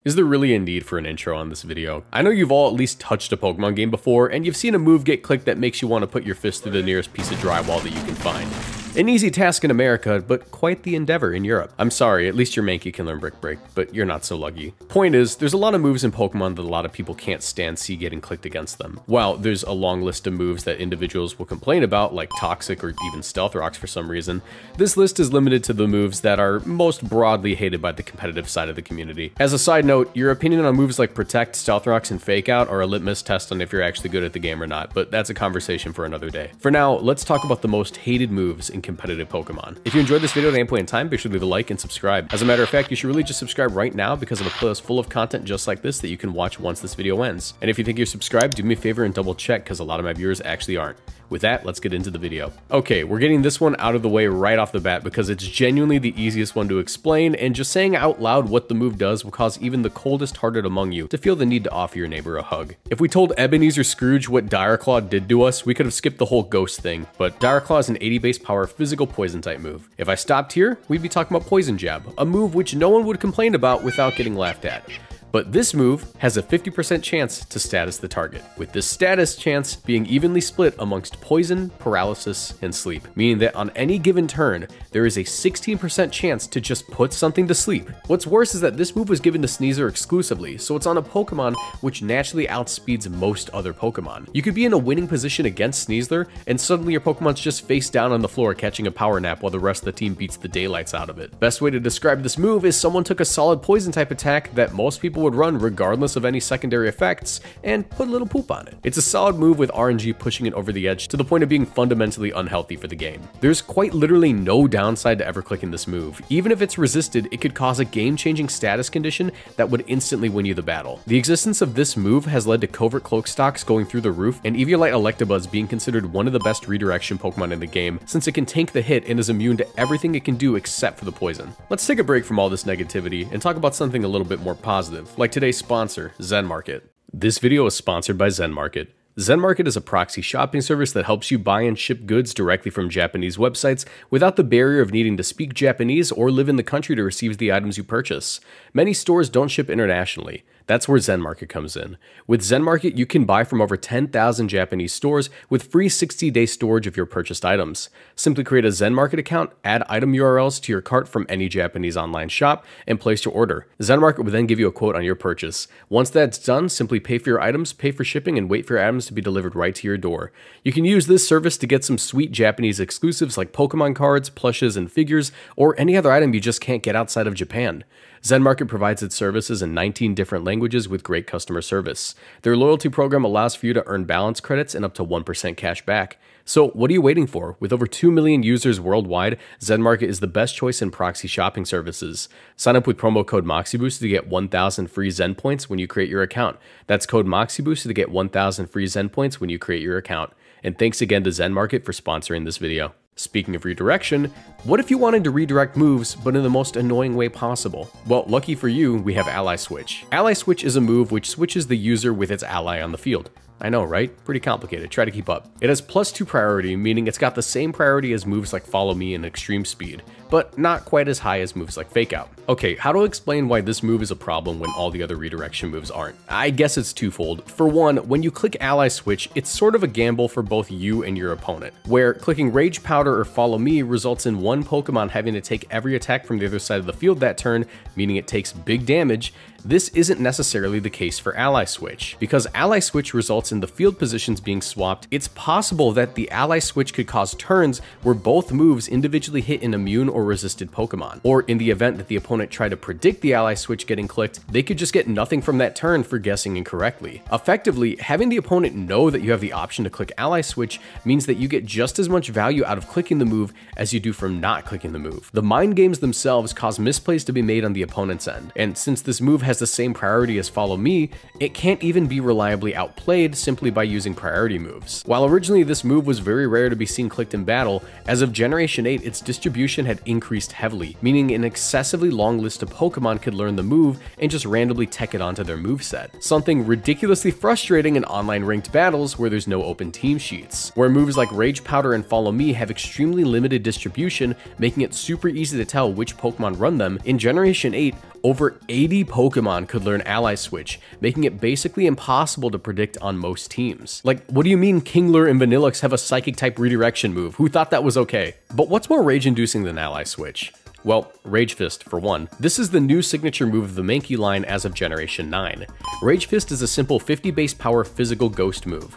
Is there really a need for an intro on this video? I know you've all at least touched a Pokemon game before, and you've seen a move get clicked that makes you want to put your fist through the nearest piece of drywall that you can find. An easy task in America, but quite the endeavor in Europe. I'm sorry, at least your Mankey can learn Brick Break, but you're not so lucky. Point is, there's a lot of moves in Pokemon that a lot of people can't stand see getting clicked against them. While there's a long list of moves that individuals will complain about, like Toxic or even Stealth Rocks for some reason, this list is limited to the moves that are most broadly hated by the competitive side of the community. As a side note, your opinion on moves like Protect, Stealth Rocks, and Fake Out are a litmus test on if you're actually good at the game or not, but that's a conversation for another day. For now, let's talk about the most hated moves in competitive Pokemon. If you enjoyed this video at any point in time, be sure to leave a like and subscribe. As a matter of fact, you should really just subscribe right now because I have a playlist full of content just like this that you can watch once this video ends. And if you think you're subscribed, do me a favor and double check because a lot of my viewers actually aren't. With that, let's get into the video. Okay, we're getting this one out of the way right off the bat because it's genuinely the easiest one to explain, and just saying out loud what the move does will cause even the coldest hearted among you to feel the need to offer your neighbor a hug. If we told Ebenezer Scrooge what Dire Claw did to us, we could have skipped the whole ghost thing, but Dire Claw is an 80 base power physical poison type move. If I stopped here, we'd be talking about Poison Jab, a move which no one would complain about without getting laughed at. But this move has a 50% chance to status the target, with this status chance being evenly split amongst poison, paralysis, and sleep, meaning that on any given turn, there is a 16% chance to just put something to sleep. What's worse is that this move was given to Sneasler exclusively, so it's on a Pokemon which naturally outspeeds most other Pokemon. You could be in a winning position against Sneasler, and suddenly your Pokemon's just face down on the floor catching a power nap while the rest of the team beats the daylights out of it. Best way to describe this move is someone took a solid poison type attack that most people would run regardless of any secondary effects and put a little poop on it. It's a solid move with RNG pushing it over the edge to the point of being fundamentally unhealthy for the game. There's quite literally no downside to ever clicking this move. Even if it's resisted, it could cause a game-changing status condition that would instantly win you the battle. The existence of this move has led to Covert Cloak stocks going through the roof and Eviolite Electabuzz being considered one of the best redirection Pokemon in the game since it can tank the hit and is immune to everything it can do except for the poison. Let's take a break from all this negativity and talk about something a little bit more positive, like today's sponsor, Zen Market. This video is sponsored by Zen Market. Zen Market is a proxy shopping service that helps you buy and ship goods directly from Japanese websites without the barrier of needing to speak Japanese or live in the country to receive the items you purchase. Many stores don't ship internationally. That's where Zen Market comes in. With Zen Market, you can buy from over 10,000 Japanese stores with free 60-day storage of your purchased items. Simply create a Zen Market account, add item URLs to your cart from any Japanese online shop, and place your order. Zen Market will then give you a quote on your purchase. Once that's done, simply pay for your items, pay for shipping, and wait for your items to be delivered right to your door. You can use this service to get some sweet Japanese exclusives like Pokemon cards, plushes, and figures, or any other item you just can't get outside of Japan. Zen Market provides its services in 19 different languages with great customer service. Their loyalty program allows for you to earn balance credits and up to 1% cash back. So what are you waiting for? With over 2 million users worldwide, Zen Market is the best choice in proxy shopping services. Sign up with promo code MoxieBoost to get 1,000 free Zen points when you create your account. That's code MoxieBoost to get 1,000 free Zen points when you create your account. And thanks again to Zen Market for sponsoring this video. Speaking of redirection, what if you wanted to redirect moves, but in the most annoying way possible? Well, lucky for you, we have Ally Switch. Ally Switch is a move which switches the user with its ally on the field. I know, right? Pretty complicated. Try to keep up. It has +2 priority, meaning it's got the same priority as moves like Follow Me and Extreme Speed, but not quite as high as moves like Fake Out. Okay, how to explain why this move is a problem when all the other redirection moves aren't? I guess it's twofold. For one, when you click Ally Switch, it's sort of a gamble for both you and your opponent, where clicking Rage Powder or Follow Me results in one Pokemon having to take every attack from the other side of the field that turn, meaning it takes big damage. This isn't necessarily the case for Ally Switch. Because Ally Switch results in the field positions being swapped, it's possible that the Ally Switch could cause turns where both moves individually hit an immune or resisted Pokemon. Or in the event that the opponent tried to predict the Ally Switch getting clicked, they could just get nothing from that turn for guessing incorrectly. Effectively, having the opponent know that you have the option to click Ally Switch means that you get just as much value out of clicking the move as you do from not clicking the move. The mind games themselves cause misplays to be made on the opponent's end, and since this move has the same priority as Follow Me, it can't even be reliably outplayed simply by using priority moves. While originally this move was very rare to be seen clicked in battle, as of Generation 8 its distribution had increased heavily, meaning an excessively long list of Pokemon could learn the move and just randomly tech it onto their moveset. Something ridiculously frustrating in online ranked battles where there's no open team sheets, where moves like Rage Powder and Follow Me have extremely limited distribution, making it super easy to tell which Pokemon run them. In Generation 8, Over 80 Pokemon could learn Ally Switch, making it basically impossible to predict on most teams. Like, what do you mean Kingler and Vanillix have a Psychic-type redirection move? Who thought that was okay? But what's more rage-inducing than Ally Switch? Well, Rage Fist, for one. This is the new signature move of the Mankey line as of Generation 9. Rage Fist is a simple 50 base power physical ghost move.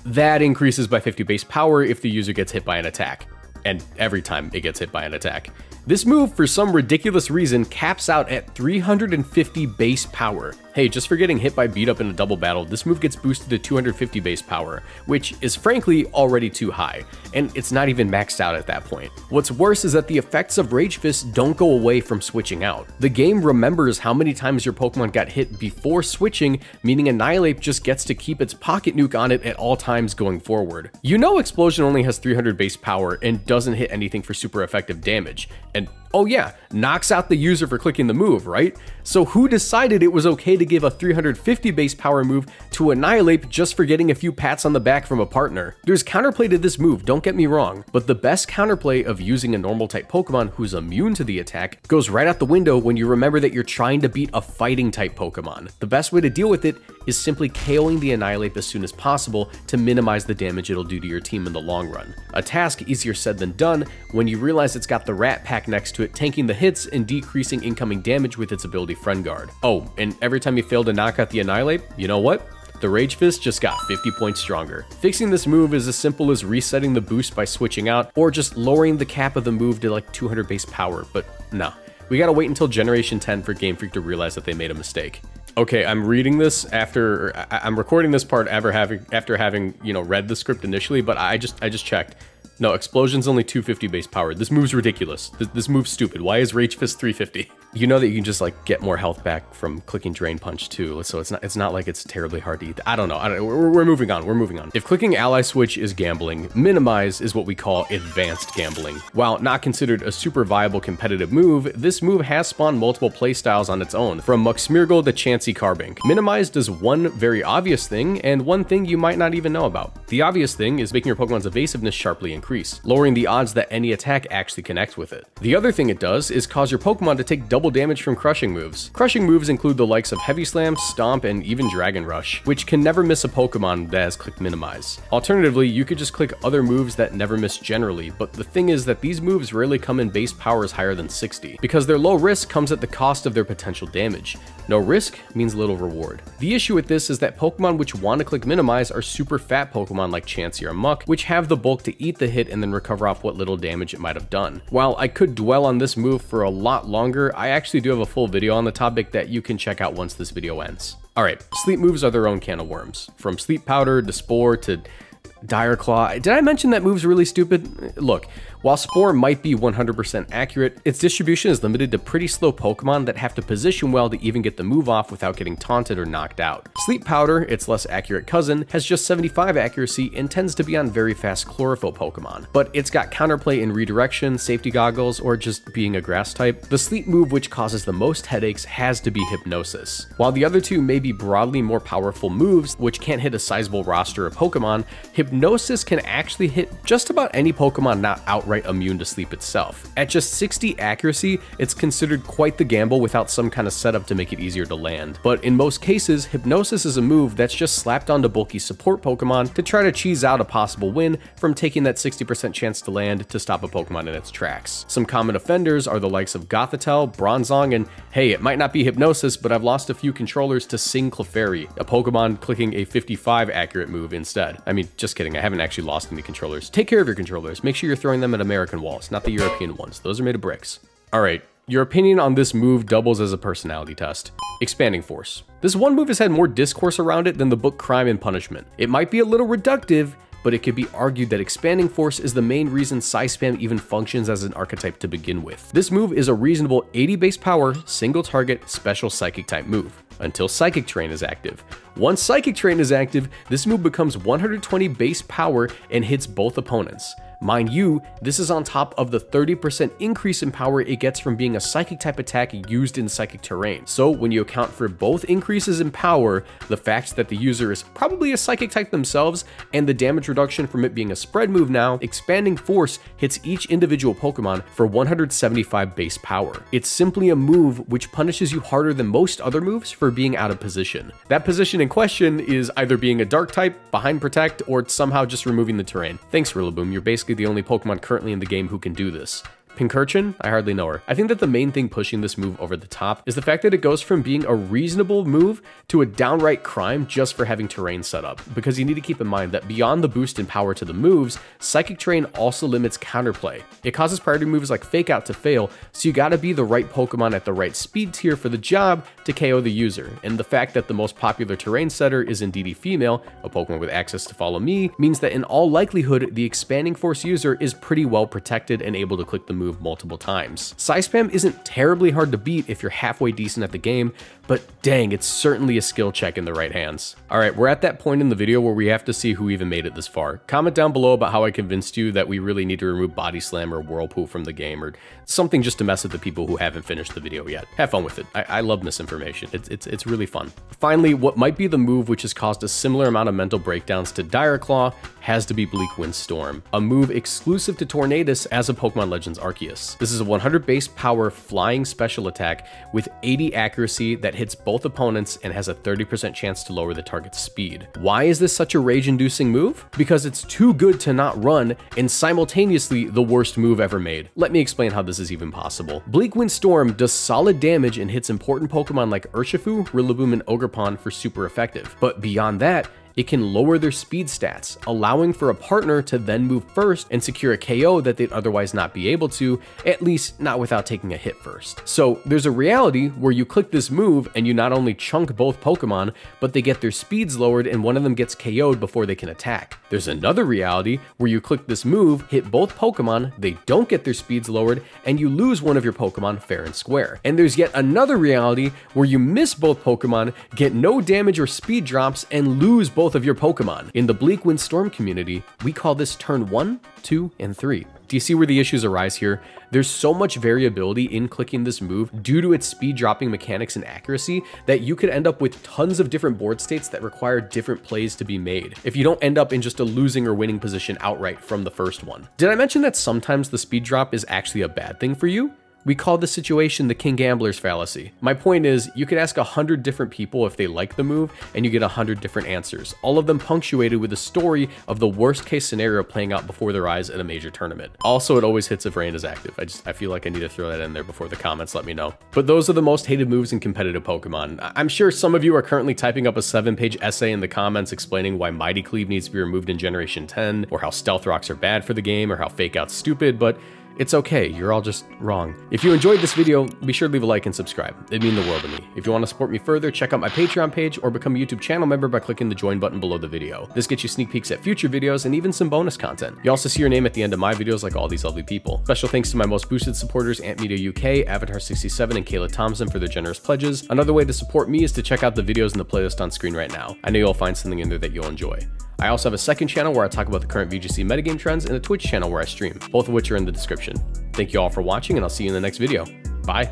That increases by 50 base power if the user gets hit by an attack. And every time it gets hit by an attack. This move, for some ridiculous reason, caps out at 350 base power. Hey, just for getting hit by beat up in a double battle, this move gets boosted to 250 base power, which is frankly already too high, and it's not even maxed out at that point. What's worse is that the effects of Rage Fist don't go away from switching out. The game remembers how many times your Pokemon got hit before switching, meaning Annihilape just gets to keep its pocket nuke on it at all times going forward. You know Explosion only has 300 base power and doesn't hit anything for super effective damage, and oh yeah, knocks out the user for clicking the move, right? So who decided it was okay to give a 350 base power move to Annihilape just for getting a few pats on the back from a partner? There's counterplay to this move, don't get me wrong, but the best counterplay of using a normal type Pokemon who's immune to the attack goes right out the window when you remember that you're trying to beat a fighting type Pokemon. The best way to deal with it is simply KOing the Annihilape as soon as possible to minimize the damage it'll do to your team in the long run. A task easier said than done when you realize it's got the Rat Pack next to it, tanking the hits and decreasing incoming damage with its ability Friend Guard. Oh, and every time you fail to knock out the Annihilape, you know what? The Rage Fist just got 50 points stronger. Fixing this move is as simple as resetting the boost by switching out, or just lowering the cap of the move to like 200 base power, but nah. We gotta wait until Generation 10 for Game Freak to realize that they made a mistake. Okay, I'm reading this I'm recording this part after having, you know, read the script initially, but I just checked. No, Explosion's only 250 base power. This move's ridiculous. This move's stupid. Why is Rage Fist 350? You know that you can just like get more health back from clicking Drain Punch too, so it's not like it's terribly hard to eat. I don't know. We're moving on. We're moving on. If clicking Ally Switch is gambling, Minimize is what we call advanced gambling. While not considered a super viable competitive move, this move has spawned multiple playstyles on its own, from Muxmirgle to Chansey Carbink. Minimize does one very obvious thing, and one thing you might not even know about. The obvious thing is making your Pokemon's evasiveness sharply increase, lowering the odds that any attack actually connects with it. The other thing it does is cause your Pokemon to take double damage from crushing moves. Crushing moves include the likes of Heavy Slam, Stomp, and even Dragon Rush, which can never miss a Pokemon that has clicked Minimize. Alternatively, you could just click other moves that never miss generally, but the thing is that these moves rarely come in base powers higher than 60, because their low risk comes at the cost of their potential damage. No risk means little reward. The issue with this is that Pokemon which want to click Minimize are super fat Pokemon like Chansey or Muck, which have the bulk to eat the hit and then recover off what little damage it might have done. While I could dwell on this move for a lot longer, I actually do have a full video on the topic that you can check out once this video ends. Alright, sleep moves are their own can of worms. From Sleep Powder to Spore to Dire Claw. Did I mention that move's really stupid? Look, while Spore might be 100% accurate, its distribution is limited to pretty slow Pokemon that have to position well to even get the move off without getting taunted or knocked out. Sleep Powder, its less accurate cousin, has just 75 accuracy and tends to be on very fast Chlorophyll Pokemon, but it's got counterplay in Redirection, Safety Goggles, or just being a Grass type. The sleep move which causes the most headaches has to be Hypnosis. While the other two may be broadly more powerful moves, which can't hit a sizable roster of Pokemon, Hypnosis can actually hit just about any Pokemon not outright immune to sleep itself. At just 60 accuracy, it's considered quite the gamble without some kind of setup to make it easier to land. But in most cases, Hypnosis is a move that's just slapped onto bulky support Pokemon to try to cheese out a possible win from taking that 60% chance to land to stop a Pokemon in its tracks. Some common offenders are the likes of Gothitelle, Bronzong, and hey, it might not be Hypnosis, but I've lost a few controllers to Sing Clefairy, a Pokemon clicking a 55 accurate move instead. I mean, just kidding, I haven't actually lost any controllers. Take care of your controllers. Make sure you're throwing them at American walls, not the European ones. Those are made of bricks. Alright, your opinion on this move doubles as a personality test. Expanding Force. This one move has had more discourse around it than the book Crime and Punishment. It might be a little reductive, but it could be argued that Expanding Force is the main reason Psyspam even functions as an archetype to begin with. This move is a reasonable 80 base power, single target, special Psychic type move, until Psychic Terrain is active. Once Psychic Terrain is active, this move becomes 120 base power and hits both opponents. Mind you, this is on top of the 30% increase in power it gets from being a psychic type attack used in psychic terrain. So when you account for both increases in power, the fact that the user is probably a psychic type themselves, and the damage reduction from it being a spread move now, Expanding Force hits each individual Pokemon for 175 base power. It's simply a move which punishes you harder than most other moves for being out of position. That position in question is either being a dark type, behind Protect, or somehow just removing the terrain. Thanks, Rillaboom, you're basically the only Pokemon currently in the game who can do this. Pincurchin? I hardly know her. I think that the main thing pushing this move over the top is the fact that it goes from being a reasonable move to a downright crime just for having terrain set up, because you need to keep in mind that beyond the boost in power to the moves, Psychic Terrain also limits counterplay. It causes priority moves like Fake Out to fail, so you gotta be the right Pokemon at the right speed tier for the job to KO the user, and the fact that the most popular terrain setter is indeed a female, a Pokemon with access to Follow Me, means that in all likelihood, the Expanding Force user is pretty well protected and able to click the move multiple times. Size Spam isn't terribly hard to beat if you're halfway decent at the game, but dang, it's certainly a skill check in the right hands. Alright, we're at that point in the video where we have to see who even made it this far. Comment down below about how I convinced you that we really need to remove Body Slam or Whirlpool from the game, or something just to mess with the people who haven't finished the video yet. Have fun with it. I love misinformation. It's really fun. Finally, what might be the move which has caused a similar amount of mental breakdowns to Dire Claw has to be Bleak Wind Storm, a move exclusive to Tornadus as a Pokemon Legends Arceus. This is a 100 base power flying special attack with 80 accuracy that hits both opponents and has a 30% chance to lower the target's speed. Why is this such a rage-inducing move? Because it's too good to not run and simultaneously the worst move ever made. Let me explain how this is even possible. Bleak Wind Storm does solid damage and hits important Pokemon like Urshifu, Rillaboom, and Ogerpon for super effective. But beyond that, it can lower their speed stats, allowing for a partner to then move first and secure a KO that they'd otherwise not be able to, at least not without taking a hit first. So there's a reality where you click this move and you not only chunk both Pokemon, but they get their speeds lowered and one of them gets KO'd before they can attack. There's another reality where you click this move, hit both Pokemon, they don't get their speeds lowered, and you lose one of your Pokemon fair and square. And there's yet another reality where you miss both Pokemon, get no damage or speed drops, and lose both of your Pokemon. In the Bleak Wind Storm community, we call this turn 1, 2, and 3. Do you see where the issues arise here? There's so much variability in clicking this move due to its speed dropping mechanics and accuracy that you could end up with tons of different board states that require different plays to be made, if you don't end up in just a losing or winning position outright from the first one. Did I mention that sometimes the speed drop is actually a bad thing for you? We call this situation the King Gambler's fallacy. My point is, you could ask 100 different people if they like the move, and you get 100 different answers, all of them punctuated with a story of the worst case scenario playing out before their eyes at a major tournament. Also, it always hits if rain is active. I feel like I need to throw that in there before the comments let me know. But those are the most hated moves in competitive Pokemon. I'm sure some of you are currently typing up a 7-page essay in the comments explaining why Mighty Cleave needs to be removed in Generation 10, or how Stealth Rocks are bad for the game, or how Fake Out's stupid, but it's okay, you're all just wrong. If you enjoyed this video, be sure to leave a like and subscribe. It'd mean the world to me. If you want to support me further, check out my Patreon page or become a YouTube channel member by clicking the join button below the video. This gets you sneak peeks at future videos and even some bonus content. You also see your name at the end of my videos like all these lovely people. Special thanks to my most boosted supporters, Ant Media UK, Avatar67, and Kayla Thompson for their generous pledges. Another way to support me is to check out the videos in the playlist on screen right now. I know you'll find something in there that you'll enjoy. I also have a second channel where I talk about the current VGC metagame trends and a Twitch channel where I stream, both of which are in the description. Thank you all for watching, and I'll see you in the next video. Bye.